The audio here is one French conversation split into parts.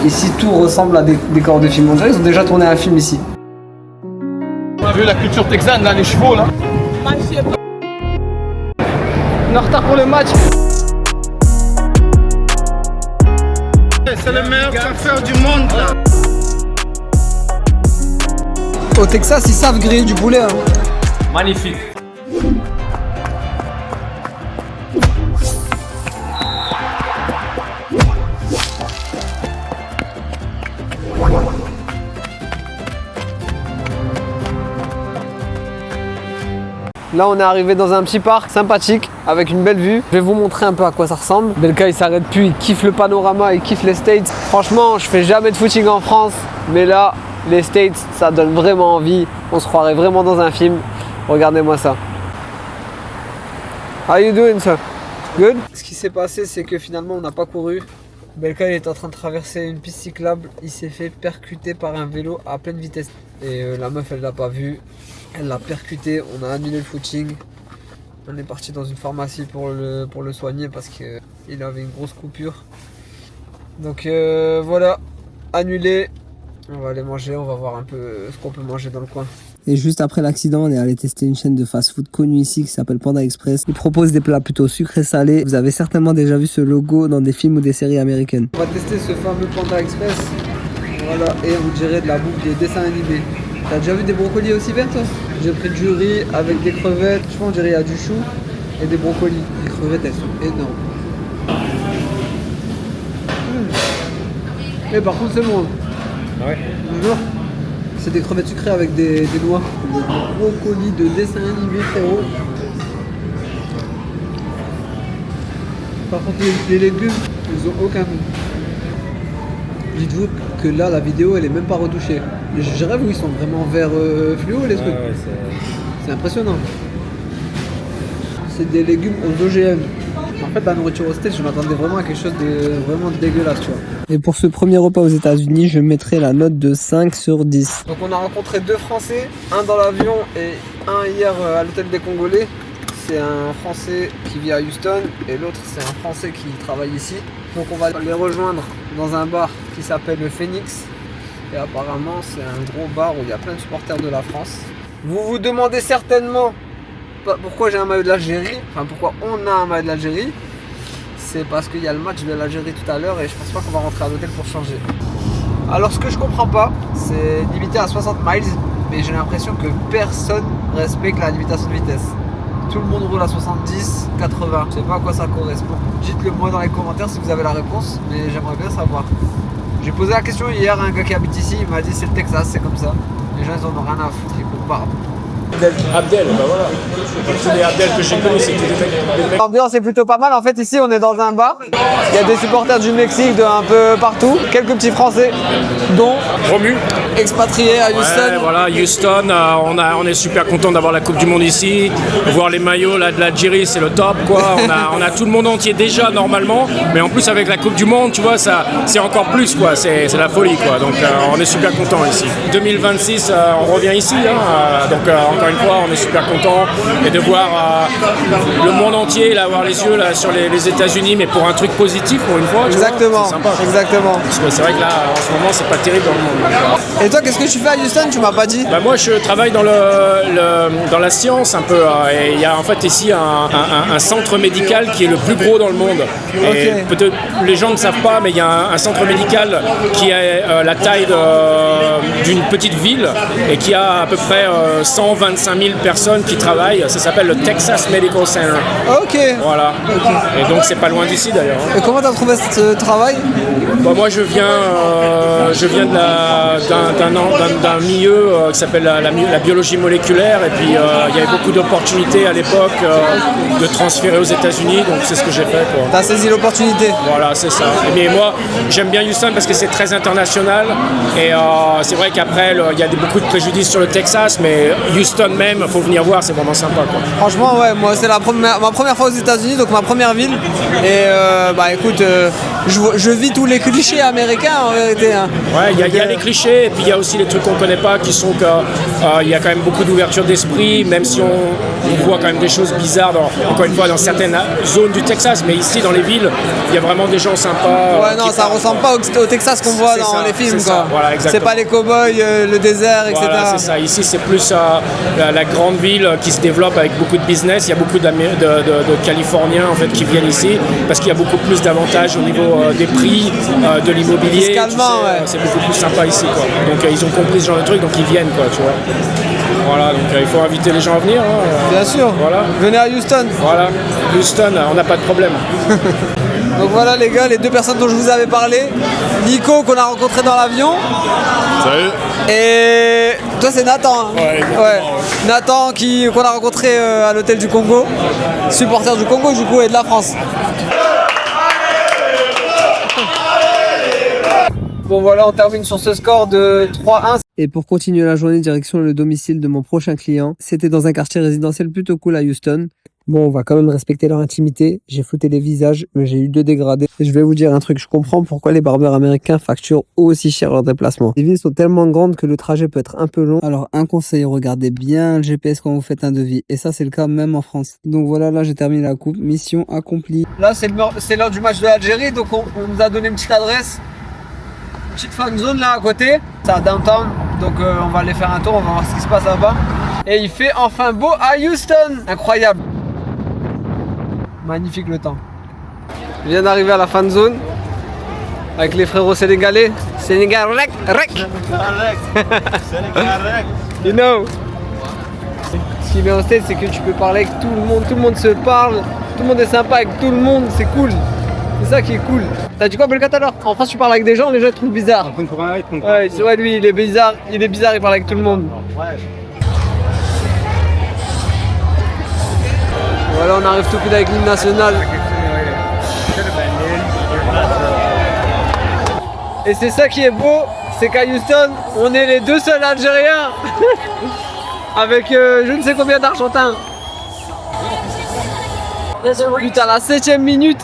Ici, tout ressemble à des décors de films. On dirait qu'ils ont déjà tourné un film ici. On a vu la culture texane, là, les chevaux, là. On est en retard pour le match. C'est le meilleur coiffeur du monde, là. Au Texas, ils savent griller du poulet. Hein. Magnifique. Là, on est arrivé dans un petit parc sympathique avec une belle vue. Je vais vous montrer un peu à quoi ça ressemble. Belka, il s'arrête plus, il kiffe le panorama, il kiffe les States. Franchement, je fais jamais de footing en France, mais là, les States, ça donne vraiment envie. On se croirait vraiment dans un film. Regardez-moi ça. How you doing, sir? Good? Ce qui s'est passé, c'est que finalement, on n'a pas couru. Belka, il est en train de traverser une piste cyclable. Il s'est fait percuter par un vélo à pleine vitesse. Et la meuf, elle l'a pas vu. Elle l'a percuté. On a annulé le footing. On est parti dans une pharmacie pour le soigner parce qu'il avait une grosse coupure. Donc voilà, annulé. On va aller manger, on va voir un peu ce qu'on peut manger dans le coin. Et juste après l'accident, on est allé tester une chaîne de fast-food connue ici qui s'appelle Panda Express. Ils proposent des plats plutôt sucrés salés. Vous avez certainement déjà vu ce logo dans des films ou des séries américaines. On va tester ce fameux Panda Express. Voilà, et on dirait de la bouffe des dessins animés. T'as déjà vu des brocolis aussi verts, toi? J'ai pris du riz avec des crevettes. Je pense on dirait il y a du chou et des brocolis. Les crevettes, elles sont énormes. Et par contre, c'est bon. Ouais. Bonjour. C'est des crevettes sucrées avec des noix. Des brocolis de dessin animé, frérot. Par contre, les légumes, ils ont aucun goût. Dites-vous que là, la vidéo, elle est même pas retouchée. Je rêve où ils sont vraiment vert fluo, les trucs. Ouais, c'est impressionnant. C'est des légumes aux OGM. En fait, la nourriture au steak, je m'attendais vraiment à quelque chose de vraiment dégueulasse, tu vois. Et pour ce premier repas aux États-Unis, je mettrai la note de 5 sur 10. Donc on a rencontré deux Français, un dans l'avion et un hier à l'hôtel des Congolais. C'est un Français qui vit à Houston et l'autre c'est un Français qui travaille ici. Donc on va les rejoindre dans un bar qui s'appelle le Phoenix. Et apparemment c'est un gros bar où il y a plein de supporters de la France. Vous vous demandez certainement pourquoi j'ai un maillot de l'Algérie, enfin pourquoi on a un maillot de l'Algérie. C'est parce qu'il y a le match de l'Algérie tout à l'heure et je pense pas qu'on va rentrer à l'hôtel pour changer. Alors ce que je comprends pas, c'est limité à 60 miles, mais j'ai l'impression que personne respecte la limitation de vitesse. Tout le monde roule à 70, 80. Je sais pas à quoi ça correspond. Dites-le moi dans les commentaires si vous avez la réponse, mais j'aimerais bien savoir. J'ai posé la question hier à un gars qui habite ici, il m'a dit c'est le Texas, c'est comme ça. Les gens ils en ont rien à foutre, ils courent pas. Abdel, bah voilà. C'est les Abdel que j'ai connus, c'était des mecs. L'ambiance est plutôt pas mal. En fait, ici, on est dans un bar. Il y a des supporters du Mexique de un peu partout. Quelques petits Français, dont Romu. expatriés à Houston. Ouais, voilà, Houston, on est super content d'avoir la Coupe du Monde ici. Voir les maillots là, de l'Algérie, c'est le top, quoi. On a tout le monde entier déjà, normalement. Mais en plus, avec la Coupe du Monde, tu vois, ça, c'est encore plus, quoi. C'est la folie, quoi. Donc, on est super content ici. 2026, on revient ici, hein. Donc, encore une fois, on est super content et de voir le monde entier, là, avoir les yeux là, sur les États-Unis, mais pour un truc positif, pour une fois. Exactement, c'est sympa. exactement. Parce que c'est vrai que là, en ce moment, c'est pas terrible dans le monde. Et toi, qu'est-ce que tu fais à Houston? Tu m'as pas dit. Bah moi, je travaille dans dans la science un peu. Et il y a en fait ici un centre médical qui est le plus gros dans le monde. Et peut-être les gens ne savent pas, mais il y a un centre médical qui a la taille d'une petite ville et qui a à peu près 125 000 personnes qui travaillent. Ça s'appelle le Texas Medical Center. Ok. Voilà. Okay. Et donc c'est pas loin d'ici d'ailleurs. Et comment t'as trouvé ce travail? Bah moi je viens d'un milieu qui s'appelle la biologie moléculaire et puis il y avait beaucoup d'opportunités à l'époque de transférer aux États-Unis, donc c'est ce que j'ai fait. T'as saisi l'opportunité? Voilà, c'est ça. Mais moi j'aime bien Houston parce que c'est très international et c'est vrai qu'après il y a beaucoup de préjudices sur le Texas, mais Houston Houston même, faut venir voir, c'est vraiment sympa quoi. Franchement, ouais, moi c'est ma première fois aux États-Unis, donc ma première ville. Et bah écoute, je vis tous les clichés américains en vérité. Hein. Ouais, il y a les clichés, et puis il y a aussi les trucs qu'on connaît pas, qui sont qu'il y a quand même beaucoup d'ouverture d'esprit, même si on voit quand même des choses bizarres, encore une fois, dans certaines zones du Texas, mais ici dans les villes, il y a vraiment des gens sympas. Ouais, non, ça ressemble pas au Texas qu'on voit dans les films, quoi. Voilà, c'est pas les cow-boys, le désert, etc. Voilà, c'est ça. Ici, c'est plus la grande ville qui se développe avec beaucoup de business. Il y a beaucoup de Californiens en fait qui viennent ici parce qu'il y a beaucoup plus d'avantages au niveau des prix, de l'immobilier. Fiscalement, ouais. C'est beaucoup plus sympa ici, quoi. Donc ils ont compris ce genre de truc, donc ils viennent, quoi, tu vois. Voilà, donc il faut inviter les gens à venir. Hein. Bien sûr. Voilà. Venez à Houston. Voilà, Houston, on n'a pas de problème. Donc voilà les gars, les deux personnes dont je vous avais parlé. Nico qu'on a rencontré dans l'avion. Salut. Et toi c'est Nathan. Hein. Ouais. Nathan qu'on a rencontré à l'hôtel du Congo. Supporter du Congo du coup et de la France. Bon voilà, on termine sur ce score de 3-1. Et pour continuer la journée, direction le domicile de mon prochain client. C'était dans un quartier résidentiel plutôt cool à Houston. Bon, on va quand même respecter leur intimité. J'ai flouté les visages, mais j'ai eu 2 dégradés. Et je vais vous dire un truc, je comprends pourquoi les barbeurs américains facturent aussi cher leurs déplacements. Les villes sont tellement grandes que le trajet peut être un peu long. Alors un conseil, regardez bien le GPS quand vous faites un devis. Et ça, c'est le cas même en France. Donc voilà, là j'ai terminé la coupe. Mission accomplie. Là, c'est l'heure du match de l'Algérie, donc on nous a donné une petite adresse. Une petite fan zone là à côté. C'est à downtown, donc on va aller faire un tour, on va voir ce qui se passe là-bas. Et il fait enfin beau à Houston. Incroyable. Magnifique le temps. Je viens d'arriver à la fan zone avec les frérots sénégalais. Sénégal rec. You know. Ce qui est bien en States, c'est que tu peux parler avec tout le monde se parle, tout le monde est sympa avec tout le monde, c'est cool. C'est ça qui est cool. T'as dit quoi Belkat alors? En France tu parles avec des gens, les gens ils te trouvent bizarre. Ouais, lui il est bizarre, il parle avec tout le monde. Voilà, on arrive tout de suite avec l'hymne national. Et c'est ça qui est beau, c'est qu'à Houston, on est les 2 seuls Algériens avec je ne sais combien d'Argentins. Putain, la 7ème minute.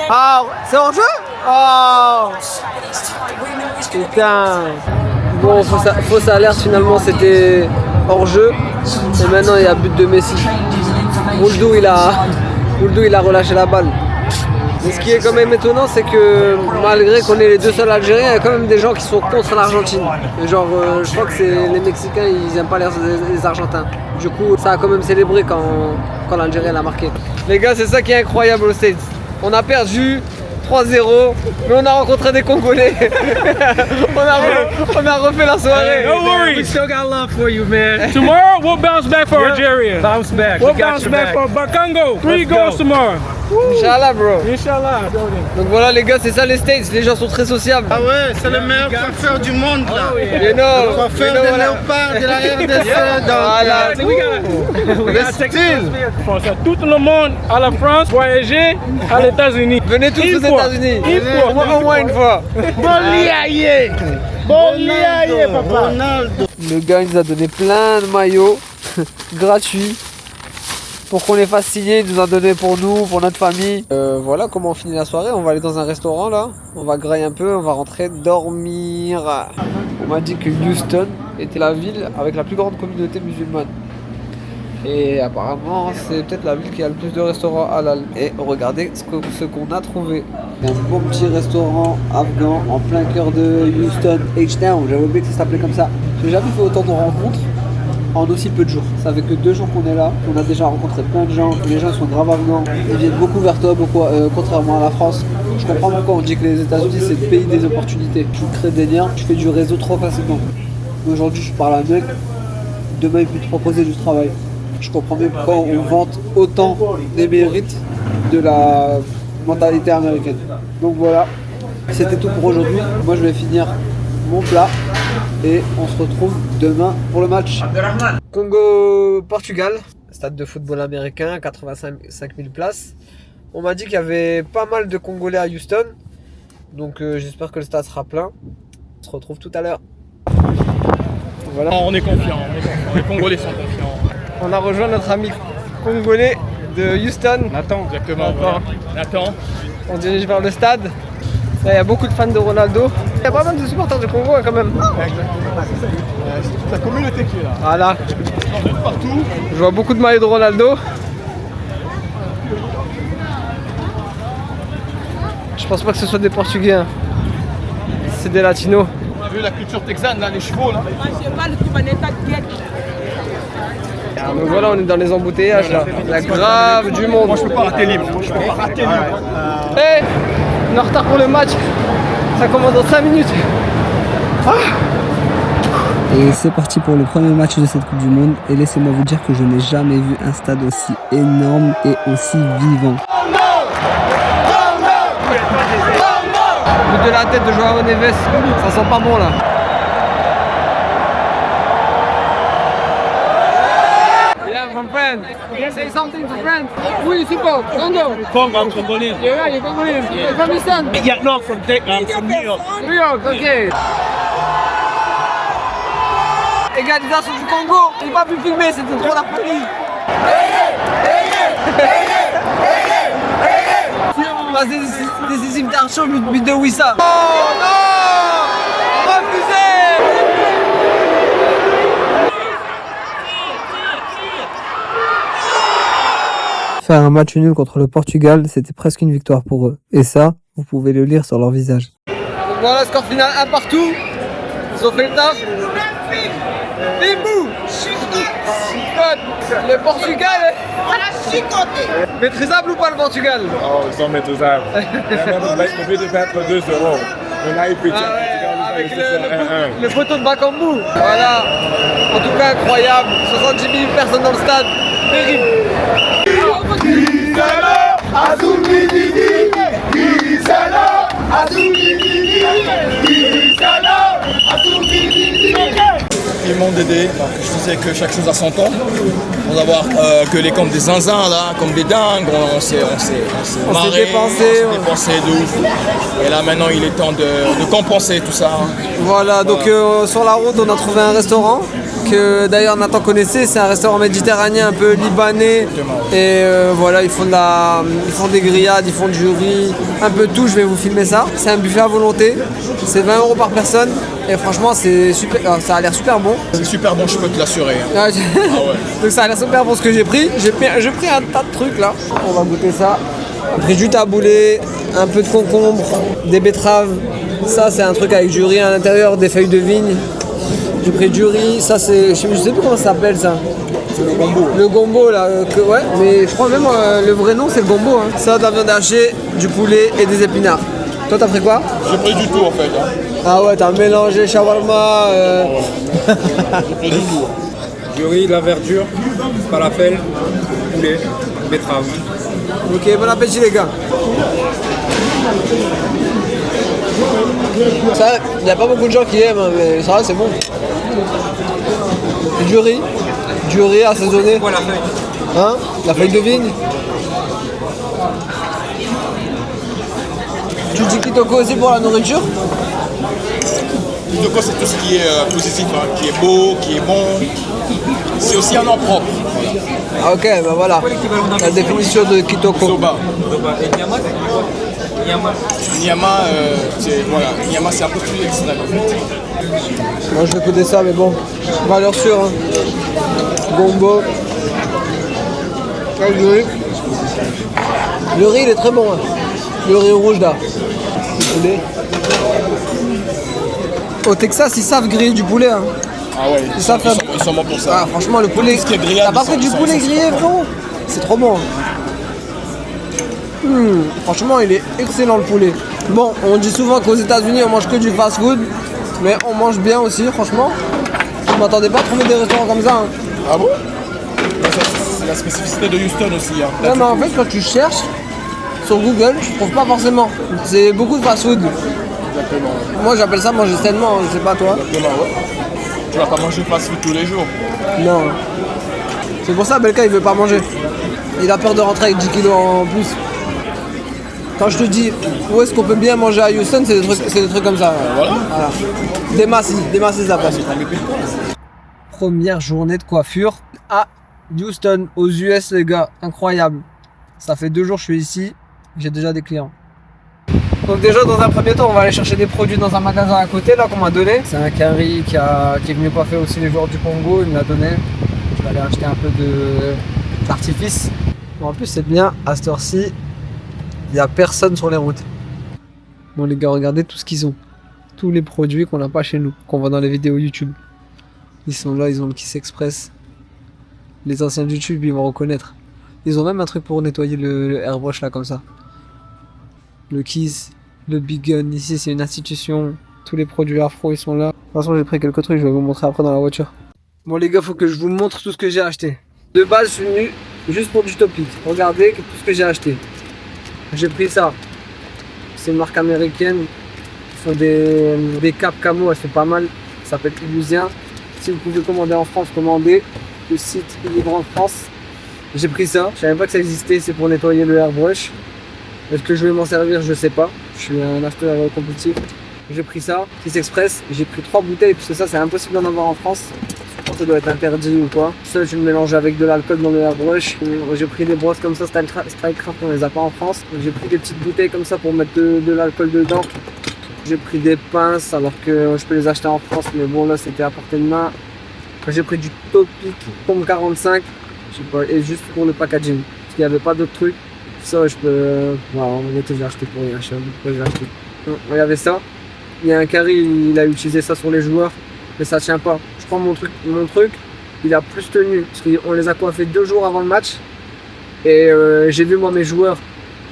Ah, c'est hors jeu? Oh putain. Bon, fausse alerte, finalement c'était hors jeu. Et maintenant il y a but de Messi. Bouldou il a relâché la balle. Mais ce qui est quand même étonnant, c'est que malgré qu'on est les 2 seuls Algériens, il y a quand même des gens qui sont contre l'Argentine. Genre, je crois que c'est les Mexicains, ils aiment pas les Argentins. Du coup, ça a quand même célébré quand l'Algérie l'a marqué. Les gars, c'est ça qui est incroyable aux States. On a perdu 3-0, mais on a rencontré des Congolais. on a refait la soirée. No worries. We still got love for you, man. Tomorrow we'll bounce back for Algeria. Bounce back. We'll bounce back for Bakongo. 3 goals tomorrow. Inch'Allah, bro. Inch'Allah. Donc voilà les gars, c'est ça les States, les gens sont très sociables. Ah ouais, c'est le meilleur coiffeur du monde là. You know, Le coiffeur de léopard de la RDC. Voilà. We gotta take this for tout le monde à la France, voyager à les États-Unis. Venez tous aux États-Unis. Au moins une fois. Ronaldo. Le gars il nous a donné plein de maillots gratuits pour qu'on les fasse signer. Il nous a donné pour nous, pour notre famille. Voilà comment on finit la soirée. On va aller dans un restaurant là. On va grailler un peu, on va rentrer dormir. On m'a dit que Houston était la ville avec la plus grande communauté musulmane. Et apparemment c'est peut-être la ville qui a le plus de restaurants halal. Et regardez ce qu'on a trouvé. Un bon petit restaurant afghan en plein cœur de Houston, H-Town. J'avais oublié que ça s'appelait comme ça. J'ai jamais fait autant de rencontres en aussi peu de jours. Ça fait que 2 jours qu'on est là. On a déjà rencontré plein de gens. Les gens sont grave afghans. Ils viennent beaucoup vers toi, contrairement à la France. Je comprends pourquoi on dit que les États-Unis c'est le pays des opportunités. Tu crées des liens, tu fais du réseau trop facilement. Aujourd'hui je parle à un mec, demain il peut te proposer du travail. Je comprends mieux pourquoi on vante autant des mérites de la mentalité américaine. Donc voilà, c'était tout pour aujourd'hui. Moi je vais finir mon plat et on se retrouve demain pour le match. Congo-Portugal, stade de football américain, 85 000 places. On m'a dit qu'il y avait pas mal de Congolais à Houston, donc j'espère que le stade sera plein. On se retrouve tout à l'heure. Voilà. On est confiants, les Congolais sont confiants. On a rejoint notre ami congolais de Houston. Nathan, exactement. Nathan. Nathan. On dirige vers le stade. Là, il y a beaucoup de fans de Ronaldo. Il y a pas mal de supporters du Congo hein, quand même. C'est toute la communauté qui est là. Voilà. Partout. Je vois beaucoup de maillots de Ronaldo. Je pense pas que ce soit des Portugais. Hein. C'est des Latinos. On a vu la culture texane, là, les chevaux là. Donc voilà, on est dans les embouteillages là. Il y a grave du monde. Moi je peux pas rater libre. Je peux pas rater libre. Hey, on est en retard pour le match. Ça commence dans 5 minutes. Et c'est parti pour le premier match de cette Coupe du Monde. Et laissez-moi vous dire que je n'ai jamais vu un stade aussi énorme et aussi vivant. De la tête de Joao Neves, ça sent pas bon là. Yeah, from friend. Say something to friends. Oui, super. Congo. Congo, I'm Congolese. Yeah, you're Congolese. You're from Eastern. Yeah, no, from New York. New York, ok. Égalisation du Congo. J'ai pas pu filmer, c'était trop la folie. Décisif d'Archon, but de Wissa. Oh non, refusé. Faire un match nul contre le Portugal, c'était presque une victoire pour eux. Et ça, vous pouvez le lire sur leur visage. Donc voilà, score final 1 partout. Ils ont fait le taf. Bimbo. Le Portugal. Maîtrisable ou pas le Portugal? Oh, ils sont maîtrisables. Le but de mettre 2-0. On a eu petit. Avec le poteau de Bakambu. Voilà. En tout cas, incroyable. 70 000 personnes dans le stade. Terrible. Ils m'ont aidé, donc je disais que chaque chose a son temps. Pour avoir que les comme des zinzins là, comme des dingues, on s'est marré, dépensé de ouf. Et là maintenant il est temps de compenser tout ça. Voilà, donc sur la route on a trouvé un restaurant que d'ailleurs Nathan connaissait, c'est un restaurant méditerranéen un peu libanais. Et voilà, ils font des grillades, ils font du riz, un peu de tout, je vais vous filmer ça. C'est un buffet à volonté, c'est 20 € par personne. Et franchement, c'est super, ça a l'air super bon. C'est super bon, je peux te l'assurer. Ah ouais. Donc ça a l'air super bon ce que j'ai pris. J'ai pris un tas de trucs là. On va goûter ça. Après du taboulé, un peu de concombre, des betteraves. Ça c'est un truc avec du riz à l'intérieur, des feuilles de vigne. J'ai pris du riz. Ça c'est, je sais plus comment ça s'appelle ça. C'est le gombo. Le gombo là, ouais. Mais je crois même le vrai nom c'est le gombo. Hein. Ça, de la viande hachée, du poulet et des épinards. Toi t'as pris quoi? J'ai pris du tout en fait. Hein. Ah ouais, t'as mélangé shawarma. J'ai pris du tout. Du riz, de la verdure, falafel, poulet, betterave. Ok, bon appétit les gars. Ça, il n'y a pas beaucoup de gens qui aiment, hein, mais ça va, c'est bon. Et du riz assaisonné. Quoi la feuille? Hein? La feuille de vigne. Tu dis Kitoko aussi pour la nourriture? Kitoko c'est tout ce qui est positif, hein, qui est beau, qui est bon. C'est aussi un nom propre. Voilà. Ah ok, ben voilà. La définition de Kitoko. Soba. Et Nyama, c'est quoi? Nyama, Nyama c'est un peu plus extrême en fait. Moi je vais goûter ça, mais bon, valeur sûre. Hein. Gombo. Avec du riz. Le riz il est très bon. Hein. Le riz rouge là. Le poulet. Au Texas ils savent griller du poulet. Hein. Ah ouais, ils sont bons pour ça. Ah, franchement le poulet. Ce qui est grillade, t'as pas pris du poulet grillé frérot? C'est trop bon. Franchement il est excellent le poulet. Bon, on dit souvent qu'aux États-Unis on mange que du fast food, mais on mange bien aussi franchement. Je m'attendais pas à trouver des restaurants comme ça. Hein. Ah bon? C'est la spécificité de Houston aussi. Hein. Non mais en fait quand tu cherches sur Google, tu trouves pas forcément. C'est beaucoup de fast food. Exactement. Moi j'appelle ça manger sainement, je sais pas toi. Exactement, ouais. Tu vas pas manger fast food tous les jours. Non. C'est pour ça Belka il veut pas manger. Il a peur de rentrer avec 10 kilos en plus. Quand je te dis où est-ce qu'on peut bien manger à Houston, c'est des trucs comme ça. Voilà. Des masses ça passe. Première journée de coiffure à Houston, aux US les gars, incroyable. Ça fait 2 jours que je suis ici, j'ai déjà des clients. Donc déjà dans un premier temps on va aller chercher des produits dans un magasin à côté là qu'on m'a donné. C'est un carry qui est venu coiffer aussi les joueurs du Congo, il me l'a donné. Je vais aller acheter un peu d'artifice. Bon, en plus c'est bien, à cette heure-ci, il n'y a personne sur les routes. Bon les gars, regardez tout ce qu'ils ont. Tous les produits qu'on n'a pas chez nous, qu'on voit dans les vidéos YouTube. Ils sont là, ils ont le Kiss Express. Les anciens YouTube, ils vont reconnaître. Ils ont même un truc pour nettoyer le airbrush là comme ça. Le Kiss, le Big Gun, ici c'est une institution. Tous les produits afro ils sont là. De toute façon j'ai pris quelques trucs, je vais vous montrer après dans la voiture. Bon les gars, faut que je vous montre tout ce que j'ai acheté. De base je suis venu juste pour du topic. Regardez tout ce que j'ai acheté. J'ai pris ça. C'est une marque américaine. Ils font des capes camo, elles sont pas mal. Ça s'appelle Illusien. Si vous pouvez commander en France, commandez. Le site il livre en France. J'ai pris ça. Je savais pas que ça existait, c'est pour nettoyer le airbrush. Est-ce que je vais m'en servir? Je sais pas. Je suis un acheteur compétitif. J'ai pris ça, Kiss Express. J'ai pris 3 bouteilles parce que ça c'est impossible d'en avoir en France. Je pense que ça doit être interdit ou quoi. Ça je le mélange avec de l'alcool dans le airbrush. J'ai pris des brosses comme ça, Stylecraft, on les a pas en France. J'ai pris des petites bouteilles comme ça pour mettre de l'alcool dedans. J'ai pris des pinces alors que je peux les acheter en France, mais bon là c'était à portée de main. J'ai pris du Topic Tom 45, je sais pas, et juste pour le packaging. Parce qu'il n'y avait pas d'autres trucs. Ça je peux. Voilà, en réalité j'ai acheté pour rien, je sais pas pourquoi j'ai acheté. Non, il y avait ça. Il y a un carré, il a utilisé ça sur les joueurs, mais ça tient pas. Je prends mon truc, il a plus tenu. Parce qu'on les a coiffés 2 jours avant le match. Et j'ai vu moi mes joueurs,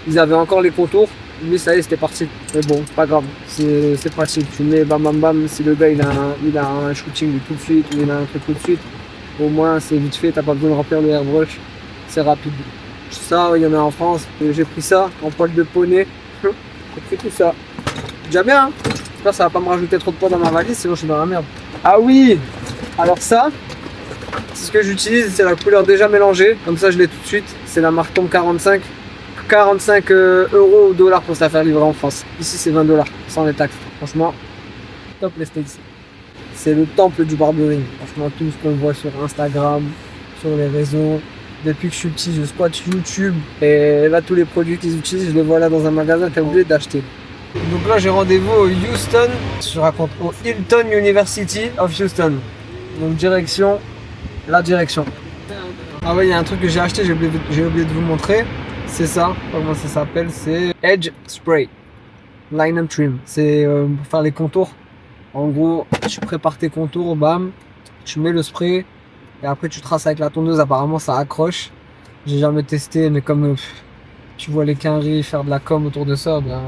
ils avaient encore les contours. Lui ça y est c'était parti. Mais bon, pas grave, c'est pratique. Tu mets bam bam bam, si le gars il a un shooting tout de suite, ou il a un truc tout de suite, au moins c'est vite fait, t'as pas besoin de remplir le airbrush, c'est rapide. Ça il y en a en France, j'ai pris ça en poil de poney. J'ai pris tout ça. Déjà bien, hein. J'espère que ça va pas me rajouter trop de poids dans ma valise, sinon je suis dans la merde. Ah oui, alors ça, c'est ce que j'utilise, c'est la couleur déjà mélangée, comme ça je l'ai tout de suite. C'est la marque Tom 45. 45 euros ou dollars pour se la faire livrer en France. Ici c'est 20 $, sans les taxes. Franchement, top les States. C'est le temple du barbering. Franchement, tout ce qu'on voit sur Instagram, sur les réseaux. Depuis que je suis petit, je squatte YouTube. Et là, tous les produits qu'ils utilisent, je les vois là dans un magasin, t'es obligé d'acheter. Donc là, j'ai rendez-vous au Houston. Je raconte au Hilton University of Houston. Donc direction, la direction. Ah ouais, il y a un truc que j'ai acheté, j'ai oublié de vous montrer. C'est ça, comment ça s'appelle, c'est Edge Spray Line and Trim. C'est pour faire les contours. En gros, tu prépares tes contours, bam, tu mets le spray et après tu traces avec la tondeuse. Apparemment ça accroche. J'ai jamais testé, mais comme tu vois les quinries faire de la com autour de ça, ben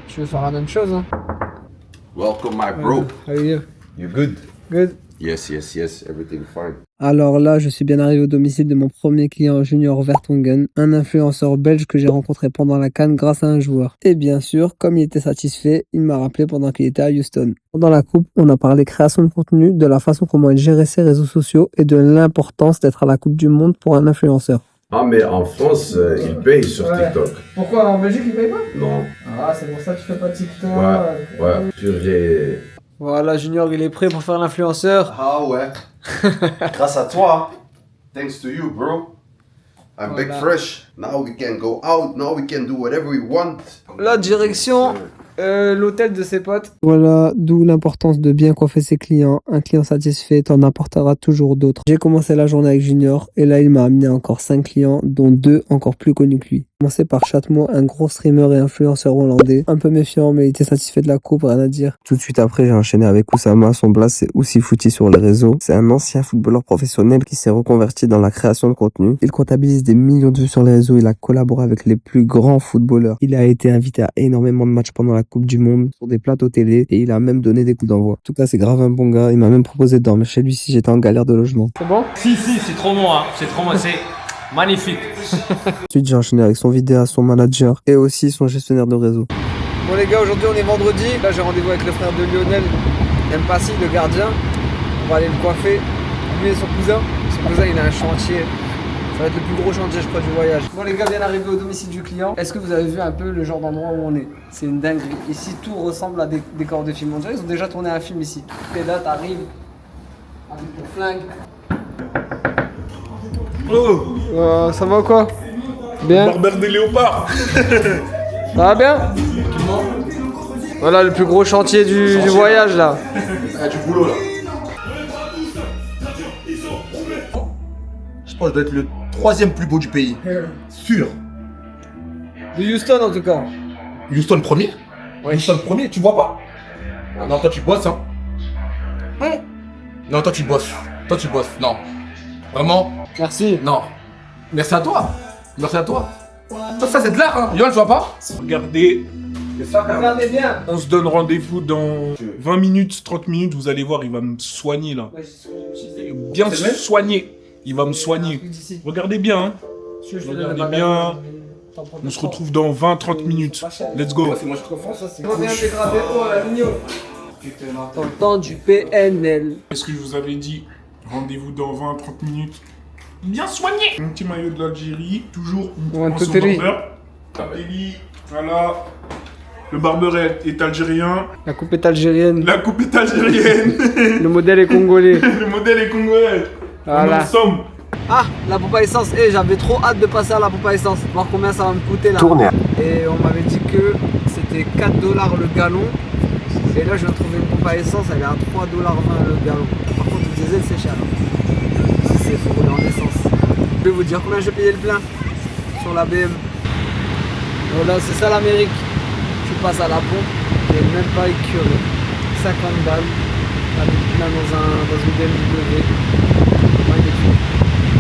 tu veux faire la même chose. Hein. Welcome my bro. How are you? You good? Good. Yes, everything fine. Alors là, je suis bien arrivé au domicile de mon premier client Junior Vertonghen, un influenceur belge que j'ai rencontré pendant la CAN grâce à un joueur. Et bien sûr, comme il était satisfait, il m'a rappelé pendant qu'il était à Houston. Pendant la coupe, on a parlé création de contenu, de la façon comment il gérait ses réseaux sociaux et de l'importance d'être à la Coupe du Monde pour un influenceur. Ah mais en France, ils payent sur TikTok. Pourquoi en Belgique ils payent pas? Non. Ah, c'est pour ça que tu fais pas TikTok. Ouais. J'ai... Voilà, Junior, il est prêt pour faire l'influenceur. Ah ouais. Grâce à toi. Thanks to you, bro. I'm big fresh. Now we can go out. Now we can do whatever we want. La direction, l'hôtel de ses potes. Voilà, d'où l'importance de bien coiffer ses clients. Un client satisfait t'en apportera toujours d'autres. J'ai commencé la journée avec Junior et là il m'a amené encore 5 clients, dont 2 encore plus connus que lui. J'ai commencé par Chatmo, un gros streamer et influenceur hollandais. Un peu méfiant, mais il était satisfait de la coupe, rien à dire. Tout de suite après, j'ai enchaîné avec Oussama. Son blast, c'est Oussifouti sur les réseaux. C'est un ancien footballeur professionnel qui s'est reconverti dans la création de contenu. Il comptabilise des millions de vues sur les réseaux. Il a collaboré avec les plus grands footballeurs. Il a été invité à énormément de matchs pendant la Coupe du Monde, sur des plateaux télé, et il a même donné des coups d'envoi. En tout cas, c'est grave un bon gars. Il m'a même proposé de dormir chez lui si j'étais en galère de logement. C'est bon? Si, c'est trop bon, hein. C'est trop bon, c'est magnifique. Ensuite, j'ai enchaîné avec son vidéaste, son manager et aussi son gestionnaire de réseau. Bon les gars, aujourd'hui on est vendredi. Là j'ai rendez-vous avec le frère de Lionel, Mpassi, le gardien. On va aller le coiffer. Lui et son cousin. Son cousin il a un chantier. Ça va être le plus gros chantier je crois du voyage. Bon les gars, bien arrivé au domicile du client. Est-ce que vous avez vu un peu le genre d'endroit où on est? C'est une dinguerie. Ici tout ressemble à des décors de films. On dirait qu'ils ont déjà tourné un film ici. Et là t'arrives avec ton flingue. Oh, Ça va quoi? Bien. Barbère des léopards. Ça va bien? Voilà le plus gros chantier du voyage là. Il y a du boulot là. Je pense que je dois être le 3e plus beau du pays. Sûr. De Houston en tout cas. Houston premier? Ouais. Houston premier, tu vois pas? Non, toi tu bosses, hein. Non, toi tu bosses. Toi tu bosses, non. Vraiment? Merci. Non. Merci à toi. Merci à toi. Ça c'est de l'art, hein. Yoann, je vois pas? Regardez, Regardez bien. on se donne rendez-vous dans 20 minutes, 30 minutes. Vous allez voir, il va me soigner là. Bien C'est vrai soigner. Il va me soigner. Regardez bien, hein. Regardez bien. On se retrouve dans 20-30 minutes. Let's go. C'est moi je te confonds. Dans le temps du PNL. Est-ce que je vous avais dit rendez-vous dans 20-30 minutes? Bien soigné. Mon petit maillot de l'Algérie, toujours Ouais, en son tout est lui. barbeur. Eli, voilà. Le barbeur est algérien. La coupe est algérienne. La coupe est algérienne. Le modèle est congolais. Le modèle est congolais. Voilà. On est ensemble. Ah, la pompe à essence. J'avais trop hâte de passer à la pompe à essence. Voir combien ça va me coûter là. Et on m'avait dit que c'était 4 $ le gallon. Et là, je viens de trouver une pompe à essence. Elle est à 3,20 $ le gallon. Par contre, le diesel, c'est cher. Il faut rouler en essence. Je vais vous dire combien j'ai payé le plein sur la BM. Voilà, c'est ça l'Amérique. Tu passes à la pompe et même pas écœuré. 50 balles. Avec plein dans une BMW. Magnifique.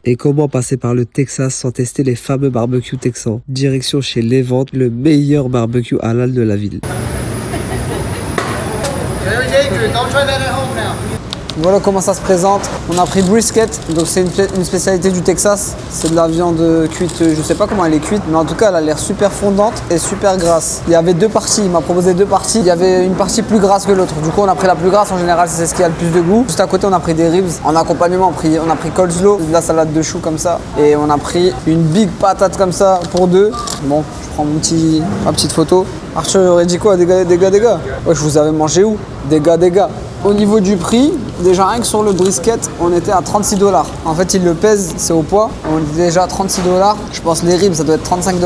Et comment passer par le Texas sans tester les fameux barbecues texans? Direction chez Levante, le meilleur barbecue halal de la ville. Voilà comment ça se présente. On a pris brisket, donc c'est une spécialité du Texas. C'est de la viande cuite, je sais pas comment elle est cuite, mais en tout cas elle a l'air super fondante et super grasse. Il y avait deux parties, il m'a proposé deux parties. Il y avait une partie plus grasse que l'autre. Du coup on a pris la plus grasse, en général c'est ce qui a le plus de goût. Juste à côté on a pris des ribs. En accompagnement on a pris coleslaw, de la salade de choux comme ça. Et on a pris une big patate comme ça pour deux. Bon, je prends ma petite photo. Arthur aurait dit quoi? Des gars. Ouais, je vous avais mangé où? Des gars. Au niveau du prix, déjà rien que sur le brisket, on était à 36 $. En fait, il le pèse, c'est au poids. On est déjà à 36 $. Je pense les ribs, ça doit être 35 $.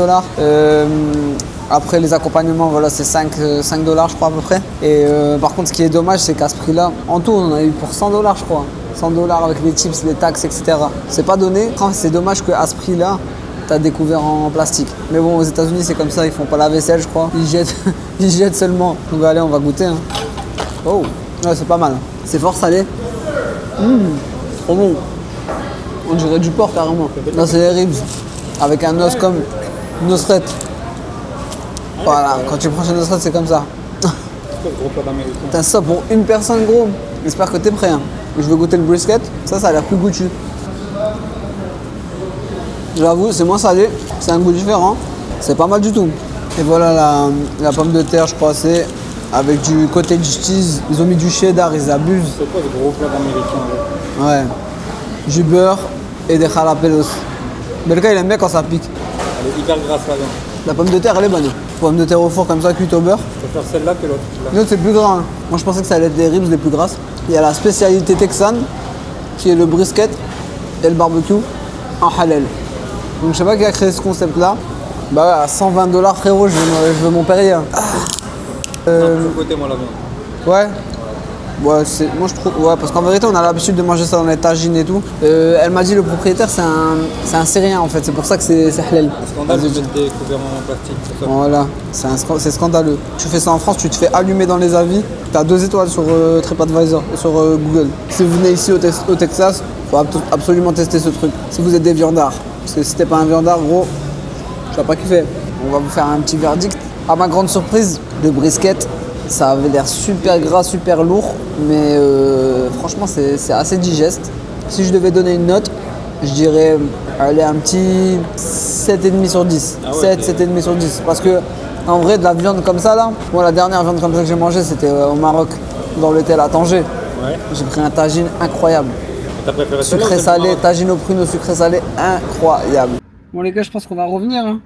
Après les accompagnements, voilà, c'est 5 $ je crois à peu près. Et par contre, ce qui est dommage, c'est qu'à ce prix-là, en tout, on en a eu pour 100 $ je crois. 100 $ avec les chips, les taxes, etc. C'est pas donné. C'est dommage qu'à ce prix-là, t'as découvert en plastique. Mais bon, aux États-Unis c'est comme ça, ils font pas la vaisselle, je crois. Ils jettent seulement. Donc allez, on va goûter. Hein. Oh, ouais, c'est pas mal. C'est fort salé. Trop bon. On dirait du porc carrément. Là, c'est les ribs avec un os comme Nosret. Voilà, quand tu prends chez Nosret, c'est comme ça. T'as ça pour une personne, gros. J'espère que t'es prêt. Hein. Je vais goûter le brisket. Ça a l'air plus goûtu. J'avoue, c'est moins salé, c'est un goût différent, c'est pas mal du tout. Et voilà la pomme de terre, je crois, c'est avec du cottage cheese, ils ont mis du cheddar, ils abusent. C'est quoi ce gros plat américain? Ouais, du beurre et des jalapenos. Mais le gars, il aime bien quand ça pique. Elle est hyper grasse là-dedans. La pomme de terre, elle est bonne. Pomme de terre au four comme ça, cuite au beurre. Je préfère celle-là que l'autre. L'autre, c'est plus gras. Hein. Moi, je pensais que ça allait être des ribs les plus grasses. Il y a la spécialité texane, qui est le brisket et le barbecue en halal. Donc je sais pas qui a créé ce concept là. Bah ouais, à 120 $, frérot, je veux mon Perrier. Côté moi la viande. Ouais. Ouais, moi je trouve. Ouais, parce qu'en vérité, on a l'habitude de manger ça dans les tagines et tout. Elle m'a dit le propriétaire, c'est un Syrien en fait. C'est pour ça que c'est halal. Scandale de mettre des couverts en plastique. C'est ça. Voilà, c'est scandaleux. Tu fais ça en France, tu te fais allumer dans les avis. T'as 2 étoiles sur TripAdvisor, sur Google. Si vous venez ici au Texas, faut absolument tester ce truc. Si vous êtes des viandards. Parce que si t'es pas un viandard, gros, tu vas pas kiffer. On va vous faire un petit verdict. À ma grande surprise, le brisket, ça avait l'air super gras, super lourd. Mais franchement, c'est assez digeste. Si je devais donner une note, je dirais aller un petit 7,5 sur 10. Ah ouais, 7,5 sur 10. Parce que, en vrai, de la viande comme ça, là, moi, la dernière viande comme ça que j'ai mangée, c'était au Maroc, dans l'hôtel à Tanger. Ouais. J'ai pris un tagine incroyable. T'as préféré Sucré salé, tagine aux prunes au sucré salé, incroyable. Bon les gars, je pense qu'on va revenir. Hein.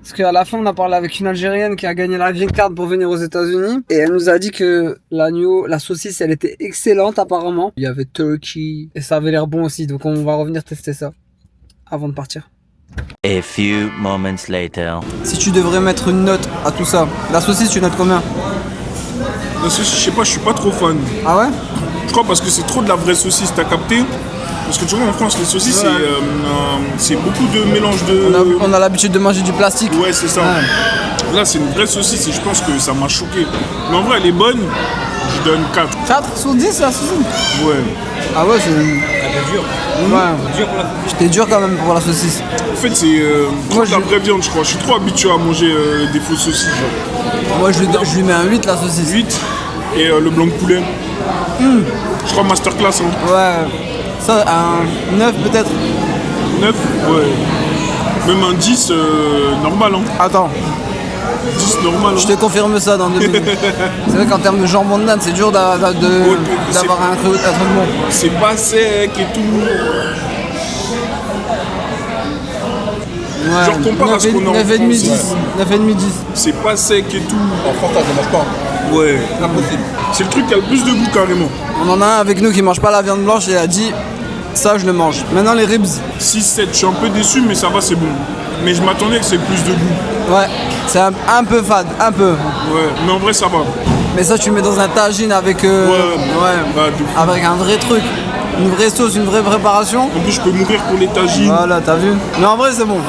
Parce qu'à la fin, on a parlé avec une Algérienne qui a gagné la green card pour venir aux États-Unis. Et elle nous a dit que l'agneau, la saucisse, elle était excellente apparemment. Il y avait turkey et ça avait l'air bon aussi. Donc on va revenir tester ça. avant de partir. A few moments later. Si tu devrais mettre une note à tout ça, la saucisse, tu notes combien? La saucisse, je sais pas, je suis pas trop fan. Ah ouais? Je crois parce que c'est trop de la vraie saucisse, t'as capté? Parce que tu vois en France les saucisses c'est beaucoup de mélange de... On a l'habitude de manger du plastique. Ouais c'est ça. Ouais. Là c'est une vraie saucisse et je pense que ça m'a choqué. Mais en vrai elle est bonne, je donne 4. 4 sur 10 la saucisse? Ouais. Ah ouais c'est... Elle est dure. Ouais. J'étais dur quand même pour la saucisse. En fait c'est de la vraie viande je crois. Je suis trop habitué à manger des fausses saucisses. Genre. Moi je lui mets un 8 la saucisse. 8 et le blanc de poulet. Je crois masterclass hein. Ouais. Ça, un 9 peut-être. 9 ouais. Même un 10 normal hein. Attends. 10 normal hein. Je te confirme ça dans 2 minutes. C'est vrai qu'en termes de jambon de dinde, c'est dur d'avoir un truc bon. C'est pas sec et tout. Ouais, genre compare à ce qu'on a en France. 9,5 10. 9,5 10. C'est pas sec et tout. En France, ça ne mange pas. Ouais. Impossible. C'est le truc qui a le plus de goût carrément. On en a un avec nous qui mange pas la viande blanche et il a dit ça je le mange. Maintenant les ribs. 6-7, je suis un peu déçu mais ça va c'est bon. Mais je m'attendais que c'est plus de goût. Ouais, c'est un peu fade, un peu. Ouais, mais en vrai ça va. Mais ça tu mets dans un tagine avec avec un vrai truc. Une vraie sauce, une vraie préparation. En plus je peux mourir pour les tagines. Voilà, t'as vu. Mais en vrai c'est bon.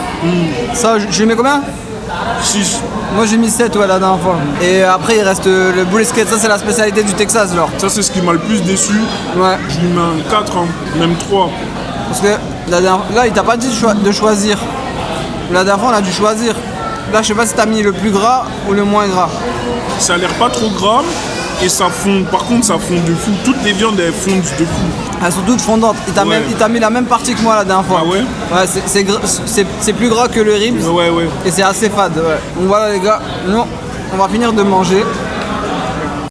Ça, je lui mets combien? 6. Moi j'ai mis 7 ouais la dernière fois. Et après il reste le brisket, ça c'est la spécialité du Texas genre. Ça c'est ce qui m'a le plus déçu. Ouais. Je lui mets un 4, hein, même 3. Parce que là il t'a pas dit de choisir. La dernière fois on a dû choisir. Là je sais pas si t'as mis le plus gras ou le moins gras. Ça a l'air pas trop gras et ça fond. Par contre ça fond de fou. Toutes les viandes elles fondent de fou. Elles sont toutes fondantes. Il t'a mis la même partie que moi la dernière fois. Ah ouais? Ouais, c'est plus gras que le ribs. Ouais. Et c'est assez fade. Ouais. Donc voilà les gars, nous on va finir de manger.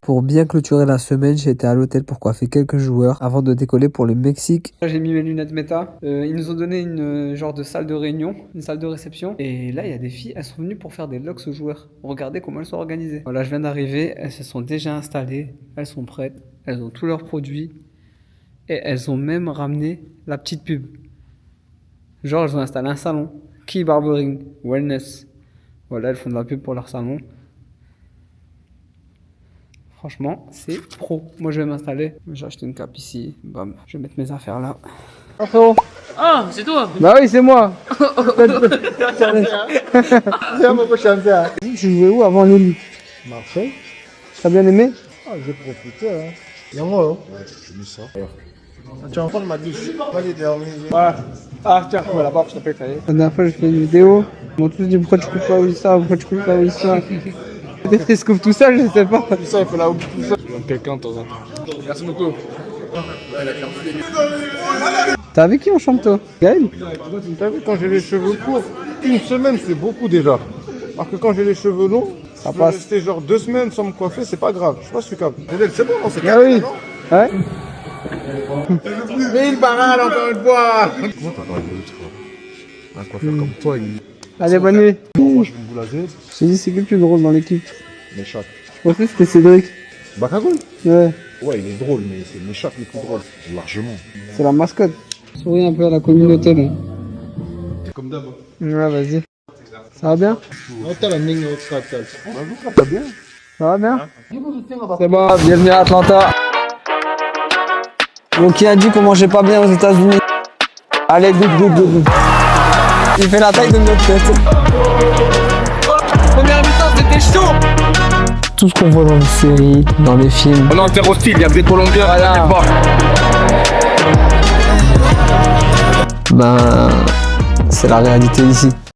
Pour bien clôturer la semaine, j'ai été à l'hôtel pour coiffer quelques joueurs avant de décoller pour le Mexique. J'ai mis mes lunettes méta. Ils nous ont donné une genre de salle de réunion, une salle de réception. Et là, il y a des filles, elles sont venues pour faire des locks aux joueurs. Regardez comment elles sont organisées. Voilà, je viens d'arriver, elles se sont déjà installées, elles sont prêtes, elles ont tous leurs produits. Et elles ont même ramené la petite pub. Genre, elles ont installé un salon. Key Barbering Wellness. Voilà, elles font de la pub pour leur salon. Franchement, c'est pro. Moi, je vais m'installer. J'ai acheté une cape ici. Bam. Je vais mettre mes affaires là. Oh, frérot. Ah, c'est toi? Bah oui, c'est moi. Je jouais où avant Lily? Marseille. T'as bien aimé? Ah, j'ai profité, hein. Y'a moi, hein. Ouais, j'ai mis ça. Tu vas prendre ma douche. Pas les derniers. Ouais. Ah, tiens, ouais, là-bas, je t'appelle, ça y est. La dernière fois, j'ai fait une vidéo. Ils m'ont tous dit pourquoi tu coupes pas où ça, pourquoi tu coupes pas où ça. Peut-être qu'ils se coupent tout seul, je sais pas. Tout ça, il faut la couper tout ça. Je donne quelqu'un de temps en temps. Merci beaucoup. T'es avec qui on chante toi? Gaël? T'as vu quand j'ai les cheveux courts, une semaine c'est beaucoup déjà. Alors que quand j'ai les cheveux longs, ça passe. Rester genre 2 semaines sans me coiffer, c'est pas grave. Je sais pas si tu captes. C'est bon, non? C'est ah oui. Ouais. Mais il parle encore une fois. Comment t'as un coiffeur comme toi? Allez, bonne nuit. Moi je vais me boulazer. Je t'ai dit, c'est qui le plus drôle dans l'équipe? Méchac. Je pensais que c'était Cédric. Bakagoul? Ouais. Ouais, il est drôle, mais c'est Méchac le plus drôle. Largement. C'est la mascotte. Souris un peu à la communauté là. Comme d'hab. Ouais, vas-y. Ça va bien? Ça va bien? Ça va bien? C'est bon, bienvenue à Atlanta. Bon, qui a dit qu'on mangeait pas bien aux États-Unis? Allez, goûte. Il fait la taille de notre tête. Première mi-temps, c'était chaud. Tout ce qu'on voit dans les séries, dans les films. On est en terre hostile, il y a des Colombiens, voilà. Ben, c'est la réalité ici.